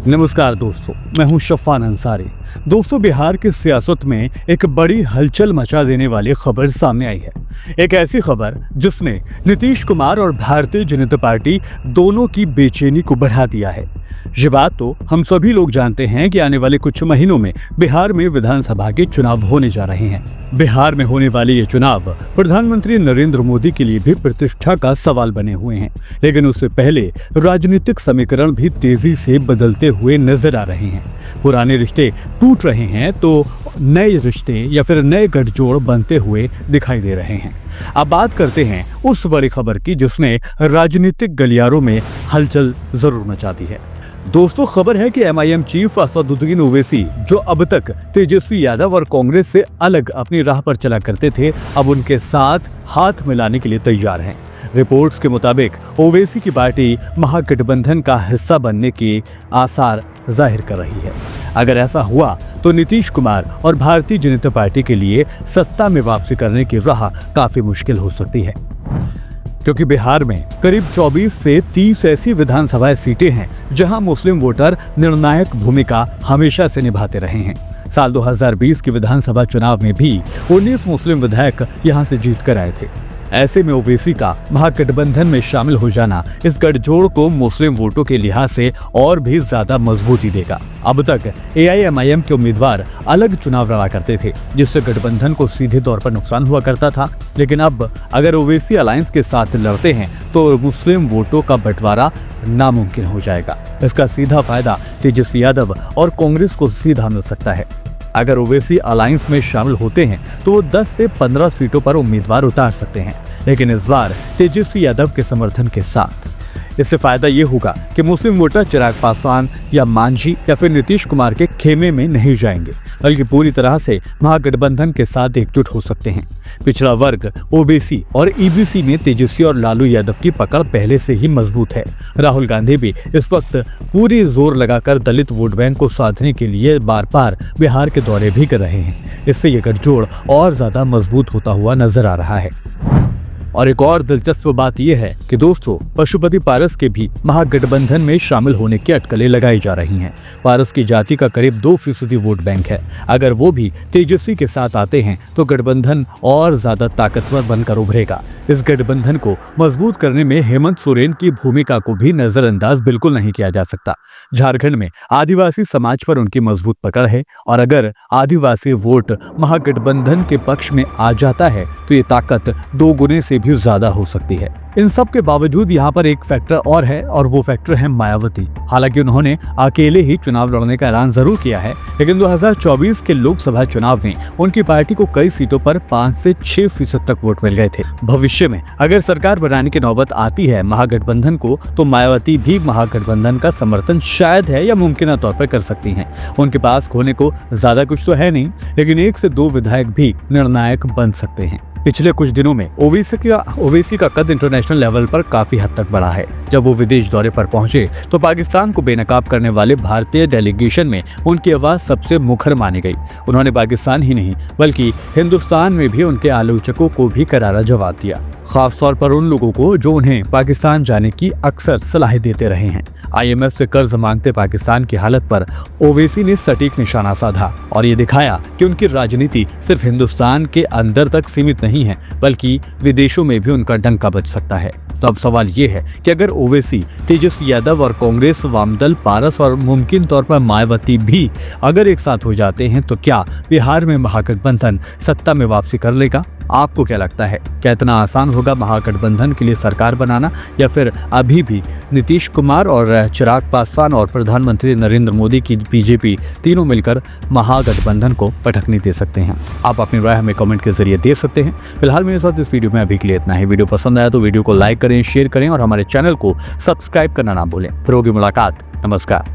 नमस्कार दोस्तों, मैं हूं शफ़ान अंसारी। दोस्तों, बिहार की सियासत में एक बड़ी हलचल मचा देने वाली खबर सामने आई है। एक ऐसी खबर जिसने नीतीश कुमार और भारतीय जनता पार्टी दोनों की बेचैनी को बढ़ा दिया है। ये बात तो हम सभी लोग जानते हैं कि आने वाले कुछ महीनों में बिहार में विधानसभा के चुनाव होने जा रहे हैं। बिहार में होने वाले ये चुनाव प्रधानमंत्री नरेंद्र मोदी के लिए भी प्रतिष्ठा का सवाल बने हुए हैं। लेकिन उससे पहले राजनीतिक समीकरण भी तेजी से बदलते हुए नजर आ रहे हैं। पुराने रिश्ते टूट रहे हैं तो नए रिश्ते या फिर नए गठजोड़ बनते हुए दिखाई दे रहे हैं। अब बात करते हैं उस बड़ी खबर की जिसने राजनीतिक गलियारों में हलचल जरूर मचा दी है। दोस्तों, खबर है कि MIM चीफ असदुद्दीन ओवैसी, जो अब तक तेजस्वी यादव और कांग्रेस से अलग अपनी राह पर चला करते थे, अब उनके साथ हाथ मिलाने के लिए तैयार हैं। रिपोर्ट्स के मुताबिक ओवैसी की पार्टी महागठबंधन का हिस्सा बनने के आसार जाहिर कर रही है। अगर ऐसा हुआ तो नीतीश कुमार और भारतीय जनता पार्टी के लिए सत्ता में वापसी करने की राह काफी मुश्किल हो सकती है, क्योंकि बिहार में करीब 24 से 30 ऐसी विधानसभा सीटें हैं जहां मुस्लिम वोटर निर्णायक भूमिका हमेशा से निभाते रहे हैं। साल 2020 के विधानसभा चुनाव में भी 19 मुस्लिम विधायक यहां से जीत कर आए थे। ऐसे में ओवैसी का महागठबंधन में शामिल हो जाना इस गठजोड़ को मुस्लिम वोटों के लिहाज से और भी ज्यादा मजबूती देगा। अब तक AIMIM के उम्मीदवार अलग चुनाव लड़ा करते थे, जिससे गठबंधन को सीधे तौर पर नुकसान हुआ करता था। लेकिन अब अगर ओवैसी अलायंस के साथ लड़ते हैं तो मुस्लिम वोटों का बंटवारा नामुमकिन हो जाएगा। इसका सीधा फायदा तेजस्वी यादव और कांग्रेस को सीधा मिल सकता है। अगर ओवैसी अलायंस में शामिल होते हैं तो वो 10 से 15 सीटों पर उम्मीदवार उतार सकते हैं, लेकिन इस बार तेजस्वी यादव के समर्थन के साथ। इससे फायदा ये होगा कि मुस्लिम वोटर चिराग पासवान या मांझी या फिर नीतीश कुमार के खेमे में नहीं जाएंगे, बल्कि पूरी तरह से महागठबंधन के साथ एकजुट हो सकते हैं। पिछड़ा वर्ग ओबीसी और EBC में तेजस्वी और लालू यादव की पकड़ पहले से ही मजबूत है। राहुल गांधी भी इस वक्त पूरी जोर लगाकर दलित वोट बैंक को साधने के लिए बार बार बिहार के दौरे भी कर रहे हैं। इससे ये गठजोड़ और ज्यादा मजबूत होता हुआ नजर आ रहा है। और एक और दिलचस्प बात यह है कि दोस्तों, पशुपति पारस के भी महागठबंधन में शामिल होने की अटकलें लगाई जा रही हैं। पारस की जाति का करीब 2% वोट बैंक है। अगर वो भी तेजस्वी के साथ आते हैं तो गठबंधन और ज्यादा ताकतवर बनकर उभरेगा। इस गठबंधन को मजबूत करने में हेमंत सोरेन की भूमिका को भी नजरअंदाज बिल्कुल नहीं किया जा सकता। झारखंड में आदिवासी समाज पर उनकी मजबूत पकड़ है, और अगर आदिवासी वोट महागठबंधन के पक्ष में आ जाता है तो ये ताकत 2 गुने से भी ज्यादा हो सकती है। इन सब के बावजूद यहाँ पर एक फैक्टर और है, और वो फैक्टर है मायावती। हालांकि उन्होंने अकेले ही चुनाव लड़ने का ऐलान जरूर किया है, लेकिन 2024 के लोकसभा चुनाव में उनकी पार्टी को कई सीटों पर 5 से 6% तक वोट मिल गए थे। भविष्य में अगर सरकार बनाने की नौबत आती है महागठबंधन को, तो मायावती भी महागठबंधन का समर्थन शायद है या मुमकिन तौर पर कर सकती हैं। उनके पास खोने को ज्यादा कुछ तो है नहीं, लेकिन 1 से 2 विधायक भी निर्णायक बन सकते हैं। पिछले कुछ दिनों में ओवैसी का कद इंटरनेशनल लेवल पर काफी हद तक बढ़ा है। जब वो विदेश दौरे पर पहुंचे तो पाकिस्तान को बेनकाब करने वाले भारतीय डेलीगेशन में उनकी आवाज सबसे मुखर मानी गई। उन्होंने पाकिस्तान ही नहीं बल्कि हिंदुस्तान में भी उनके आलोचकों को भी करारा जवाब दिया, खासतौर पर उन लोगों को जो उन्हें पाकिस्तान जाने की अक्सर सलाह देते रहे हैं। IMF से कर्ज मांगते पाकिस्तान की हालत पर ओवैसी ने सटीक निशाना साधा और ये दिखाया कि उनकी राजनीति सिर्फ हिंदुस्तान के अंदर तक सीमित नहीं है, बल्कि विदेशों में भी उनका डंका बज सकता है। तो अब सवाल ये है कि अगर ओवैसी, तेजस्वी यादव और कांग्रेस, वामदल, पारस और मुमकिन तौर पर मायावती भी अगर एक साथ हो जाते हैं तो क्या बिहार में महागठबंधन सत्ता में वापसी कर लेगा? आपको क्या लगता है? क्या इतना आसान होगा महागठबंधन के लिए सरकार बनाना, या फिर अभी भी नीतीश कुमार और चिराग पासवान और प्रधानमंत्री नरेंद्र मोदी की BJP तीनों मिलकर महागठबंधन को पटकनी दे सकते हैं? आप अपनी राय हमें कमेंट के जरिए दे सकते हैं। फिलहाल मेरे साथ इस वीडियो में अभी के लिए इतना ही। वीडियो पसंद आया तो वीडियो को लाइक करें, शेयर करें और हमारे चैनल को सब्सक्राइब करना ना भूलें। फिर होगी मुलाकात। नमस्कार।